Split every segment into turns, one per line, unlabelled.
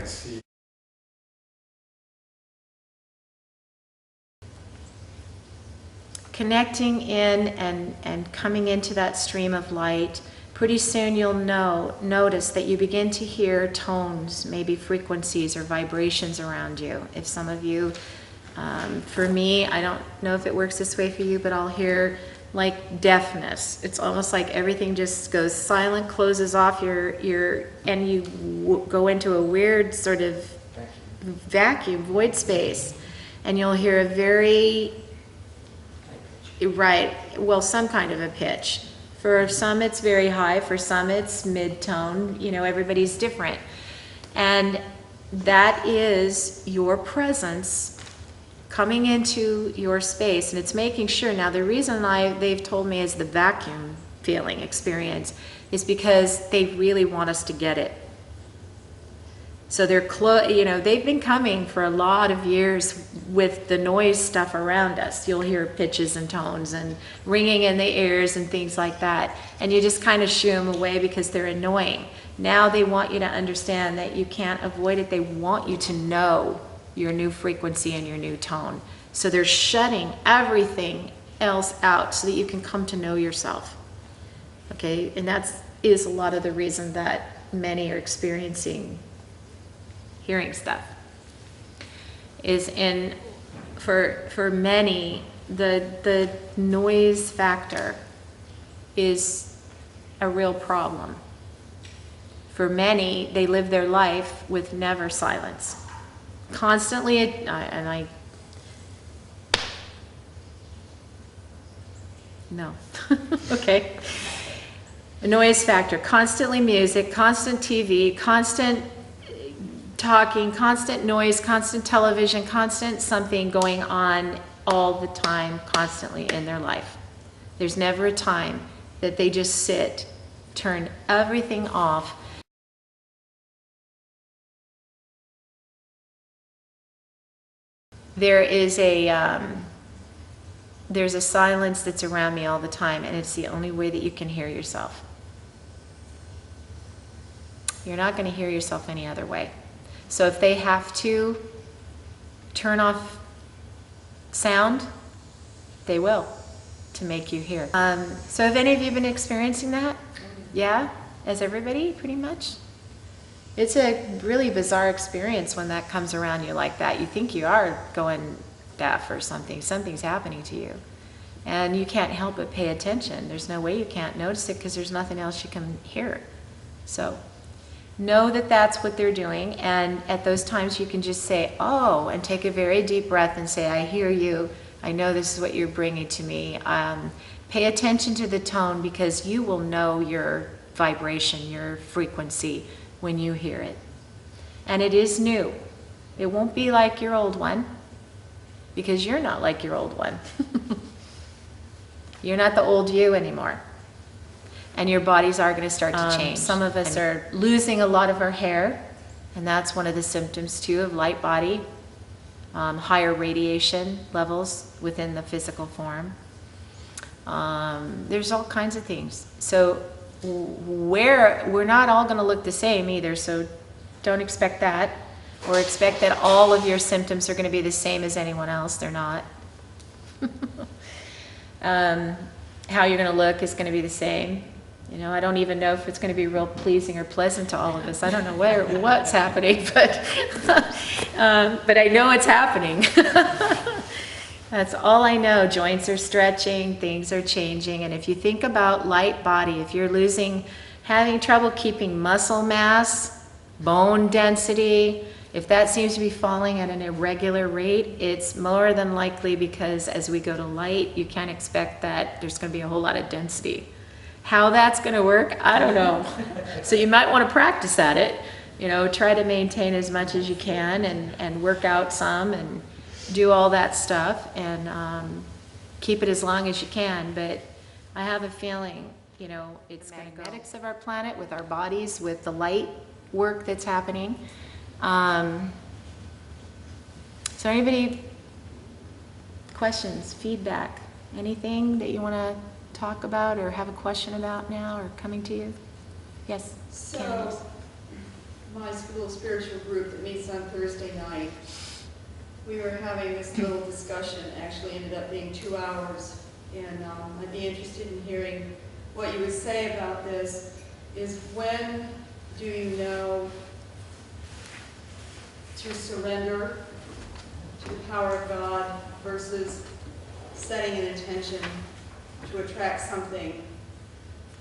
can see.
Connecting in and coming into that stream of light, pretty soon you'll notice that you begin to hear tones, maybe frequencies or vibrations around you. If some of you, for me, I don't know if it works this way for you, but I'll hear like deafness. It's almost like everything just goes silent, closes off and you go into a weird sort of vacuum, void space, and you'll hear a very, right, well, some kind of a pitch. For some it's very high, for some it's mid-tone, you know, everybody's different. And that is your presence coming into your space, and it's making sure. Now the reason they've told me is the vacuum feeling experience is because they really want us to get it. So they're they've been coming for a lot of years with the noise stuff around us. You'll hear pitches and tones and ringing in the ears and things like that, and you just kind of shoo them away because they're annoying. Now they want you to understand that you can't avoid it. They want you to know your new frequency and your new tone. So they're shutting everything else out so that you can come to know yourself. Okay, and that is a lot of the reason that many are experiencing hearing stuff. For many, the noise factor is a real problem. For many, they live their life with never silence. Constantly, no, okay. A noise factor, constantly music, constant TV, constant talking, constant noise, constant television, constant something going on all the time, constantly in their life. There's never a time that they just sit, turn everything off. There's a silence that's around me all the time, and it's the only way that you can hear yourself. You're not going to hear yourself any other way. So if they have to turn off sound, they will, to make you hear. So have any of you been experiencing that? Yeah? As everybody, pretty much? It's a really bizarre experience when that comes around you like that. You think you are going deaf or something. Something's happening to you. And you can't help but pay attention. There's no way you can't notice it because there's nothing else you can hear. So know that that's what they're doing. And at those times you can just say, oh, and take a very deep breath and say, I hear you. I know this is what you're bringing to me. Pay attention to the tone because you will know your vibration, your frequency, when you hear it. And it is new. It won't be like your old one because you're not like your old one. You're not the old you anymore. And your bodies are going to start to change. Some of us are losing a lot of our hair, and that's one of the symptoms too of light body, higher radiation levels within the physical form. There's all kinds of things. So we're not all going to look the same either, so don't expect that, or expect that all of your symptoms are going to be the same as anyone else. They're not. How you're going to look is going to be the same. You know, I don't even know if it's going to be real pleasing or pleasant to all of us. I don't know what's happening, but I know it's happening. That's all I know. Joints are stretching, things are changing, and if you think about light body, if you're having trouble keeping muscle mass, bone density, if that seems to be falling at an irregular rate, it's more than likely because as we go to light, you can't expect that there's going to be a whole lot of density. How that's going to work, I don't know. So you might want to practice at it. You know, try to maintain as much as you can and work out some and do all that stuff and keep it as long as you can. But I have a feeling, you know, it's going to go. Magnetics of our planet with our bodies, with the light work that's happening. So anybody, questions, feedback, anything that you want to talk about or have a question about now or coming to you? Yes,
So,
Candice.
my little spiritual group that meets on Thursday night, we were having this little discussion, actually ended up being 2 hours, and I'd be interested in hearing what you would say about this, is when do you know to surrender to the power of God versus setting an intention to attract something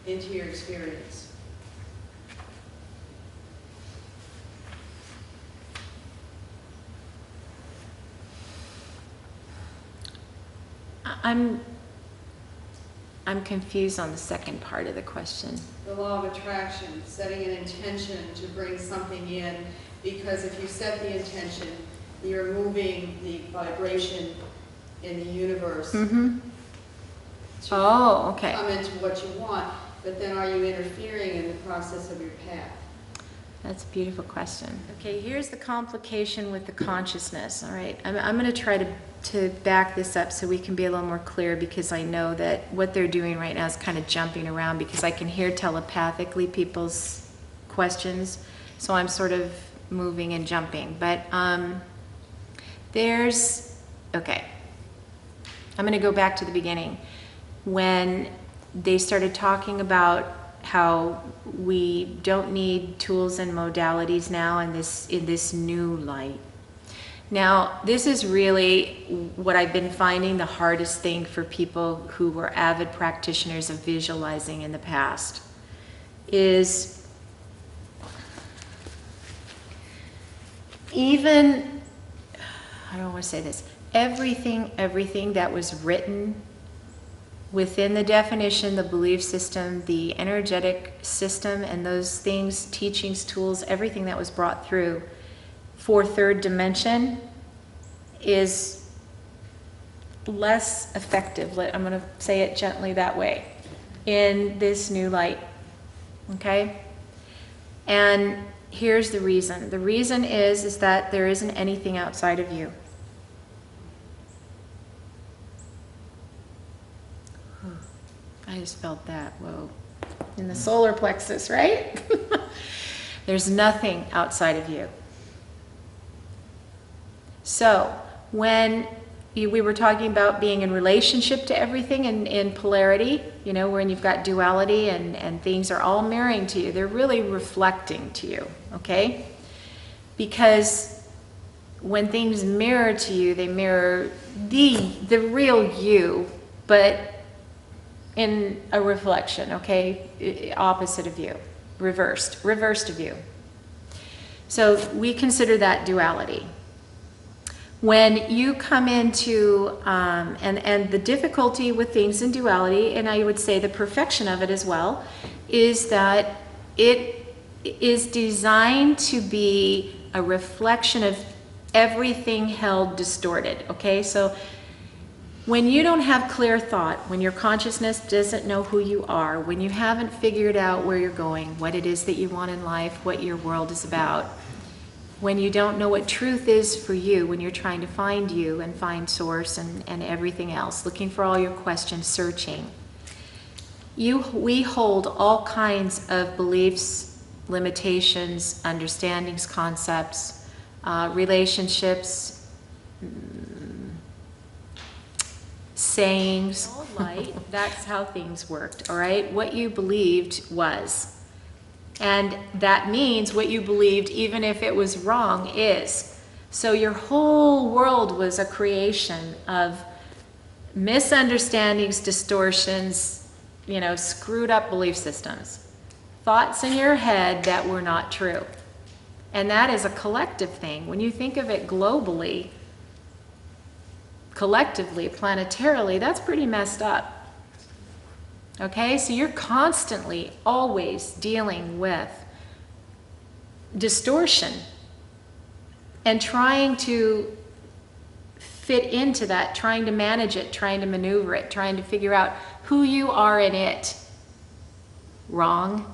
into your experience?
I'm confused on the second part of the question.
The law of attraction, setting an intention to bring something in, because if you set the intention, you're moving the vibration in the universe to
okay.
come into what you want, but then are you interfering in the process of your path?
That's a beautiful question. Okay, here's the complication with the consciousness, all right? I'm going to try to back this up so we can be a little more clear, because I know that what they're doing right now is kind of jumping around, because I can hear telepathically people's questions, so I'm sort of moving and jumping. But okay, I'm going to go back to the beginning. When they started talking about how we don't need tools and modalities now in this new light. Now, this is really what I've been finding the hardest thing for people who were avid practitioners of visualizing in the past, is even, I don't want to say this, everything that was written within the definition, the belief system, the energetic system, and those things, teachings, tools, everything that was brought through for third dimension is less effective. I'm going to say it gently that way, in this new light. Okay? And here's the reason. The reason is that there isn't anything outside of you. I just felt that, whoa, in the solar plexus, right? There's nothing outside of you. So when we were talking about being in relationship to everything in polarity, you know, when you've got duality and things are all mirroring to you, they're really reflecting to you, okay? Because when things mirror to you, they mirror the real you, but in a reflection, okay? Opposite of you, reversed of you. So we consider that duality. When you come into, and the difficulty with things in duality, and I would say the perfection of it as well, is that it is designed to be a reflection of everything held distorted, okay? So when you don't have clear thought, when your consciousness doesn't know who you are, when you haven't figured out where you're going, what it is that you want in life, what your world is about, when you don't know what truth is for you, when you're trying to find you and find source and everything else, looking for all your questions, searching, we hold all kinds of beliefs, limitations, understandings, concepts, relationships, sayings, light. That's how things worked, all right? What you believed was. And that means what you believed, even if it was wrong, is. So your whole world was a creation of misunderstandings, distortions, you know, screwed up belief systems. Thoughts in your head that were not true. And that is a collective thing. When you think of it globally, collectively, planetarily, that's pretty messed up. Okay, so you're constantly, always dealing with distortion and trying to fit into that, trying to manage it, trying to maneuver it, trying to figure out who you are in it. Wrong.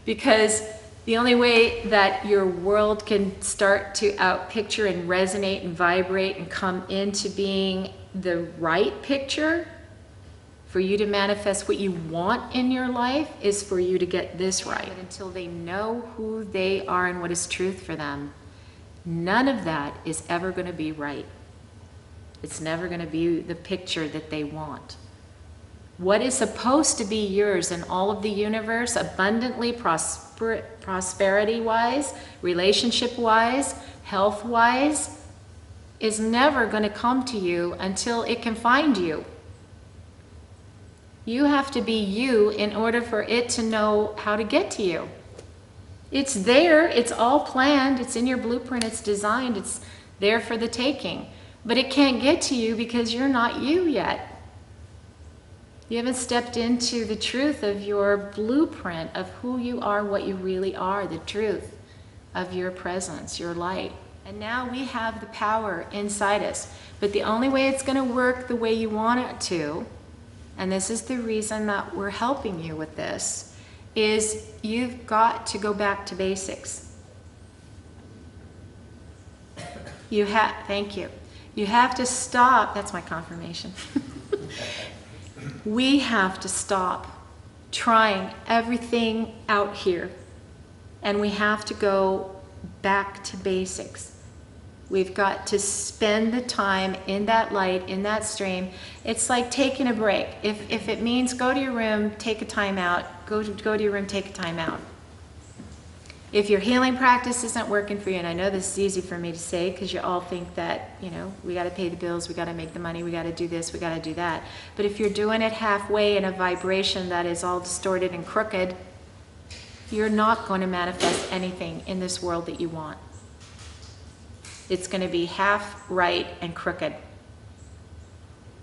Because the only way that your world can start to outpicture and resonate and vibrate and come into being the right picture for you to manifest what you want in your life is for you to get this right. But until they know who they are and what is truth for them, none of that is ever going to be right. It's never going to be the picture that they want. What is supposed to be yours in all of the universe, abundantly, prosperity-wise, relationship-wise, health-wise, is never going to come to you until it can find you. You have to be you in order for it to know how to get to you. It's there, it's all planned, it's in your blueprint, it's designed, it's there for the taking. But it can't get to you because you're not you yet. You haven't stepped into the truth of your blueprint of who you are, what you really are, the truth of your presence, your light. And now we have the power inside us. But the only way it's going to work the way you want it to, and this is the reason that we're helping you with this, is you've got to go back to basics. Thank you. You have to stop, that's my confirmation. We have to stop trying everything out here, and we have to go back to basics. We've got to spend the time in that light, in that stream. It's like taking a break. If it means go to your room, take a time out, go to your room, take a time out. If your healing practice isn't working for you, and I know this is easy for me to say because you all think that, you know, we got to pay the bills, we got to make the money, we got to do this, we got to do that. But if you're doing it halfway in a vibration that is all distorted and crooked, you're not going to manifest anything in this world that you want. It's going to be half right and crooked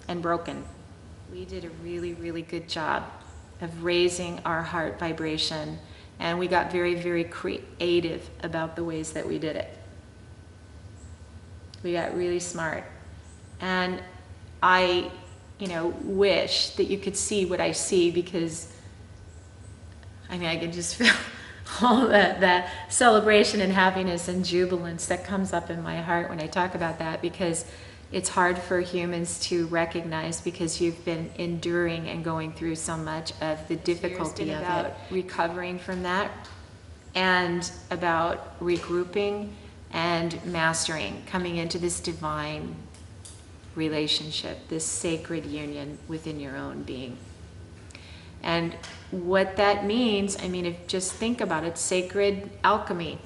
and broken. We did a really, really good job of raising our heart vibration, and we got very, very creative about the ways that we did it. We got really smart. And I, wish that you could see what I see, because I can just feel all that celebration and happiness and jubilance that comes up in my heart when I talk about that, because it's hard for humans to recognize, because you've been enduring and going through so much of the difficulty of it, recovering from that, and about regrouping and mastering, coming into this divine relationship, this sacred union within your own being. And what that means, just think about it, sacred alchemy.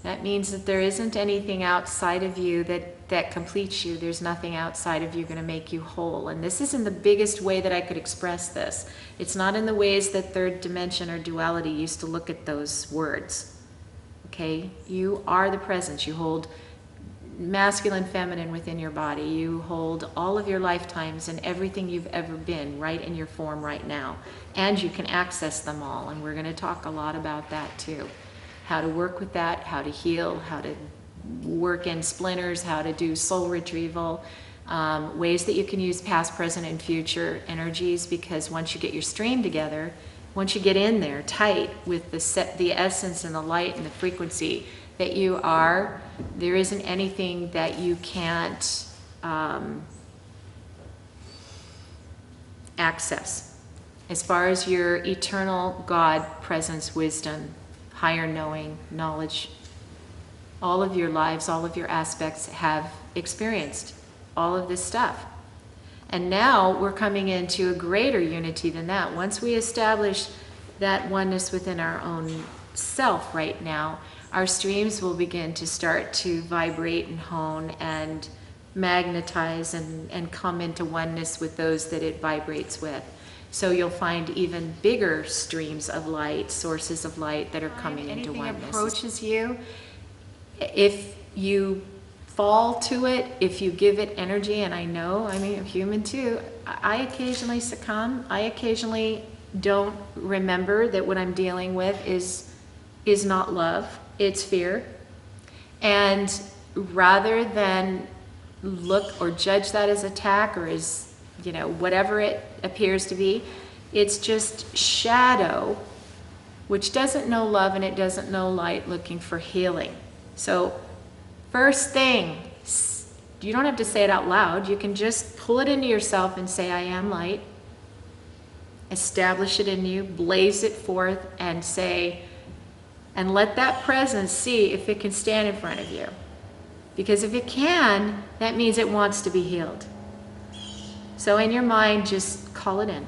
That means that there isn't anything outside of you that completes you. There's nothing outside of you going to make you whole. And this is in the biggest way that I could express this. It's not in the ways that third dimension or duality used to look at those words. Okay? You are the presence. You hold masculine, feminine within your body. You hold all of your lifetimes and everything you've ever been right in your form right now. And you can access them all. And we're going to talk a lot about that too. How to work with that, how to heal, how to work in splinters, how to do soul retrieval, ways that you can use past, present, and future energies, because once you get your stream together, once you get in there tight with the essence and the light and the frequency that you are, there isn't anything that you can't access. As far as your eternal God presence, wisdom, higher knowing, knowledge, all of your lives, all of your aspects have experienced all of this stuff. And now we're coming into a greater unity than that. Once we establish that oneness within our own self right now, our streams will begin to start to vibrate and hone and magnetize and come into oneness with those that it vibrates with. So you'll find even bigger streams of light, sources of light that are coming into oneness. Anything approaches you, if you fall to it, if you give it energy, and I know, I'm human too, I occasionally succumb. I occasionally don't remember that what I'm dealing with is not love, it's fear. And rather than look or judge that as attack or as whatever it appears to be, it's just shadow, which doesn't know love and it doesn't know light, looking for healing. So first thing, you don't have to say it out loud. You can just pull it into yourself and say, I am light. establish it in you, blaze it forth, and say, and let that presence see if it can stand in front of you. Because if it can, that means it wants to be healed. So in your mind, just call it in.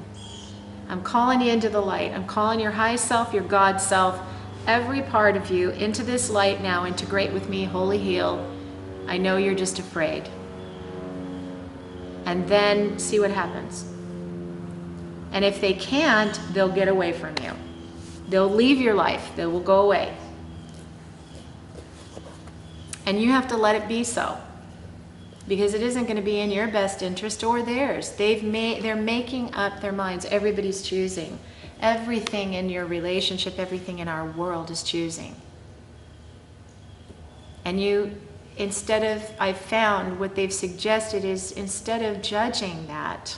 I'm calling you into the light. I'm calling your high self, your God self, every part of you into this light now. Integrate with me, wholly heal. I know you're just afraid. And then see what happens. And if they can't, they'll get away from you. They'll leave your life. They will go away. And you have to let it be so. Because it isn't going to be in your best interest or theirs. They're making up their minds. Everybody's choosing. Everything in your relationship, everything in our world is choosing. And I've found what they've suggested is, instead of judging that,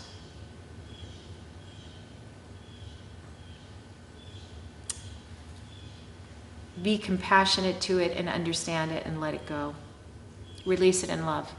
be compassionate to it and understand it and let it go. Release it in love.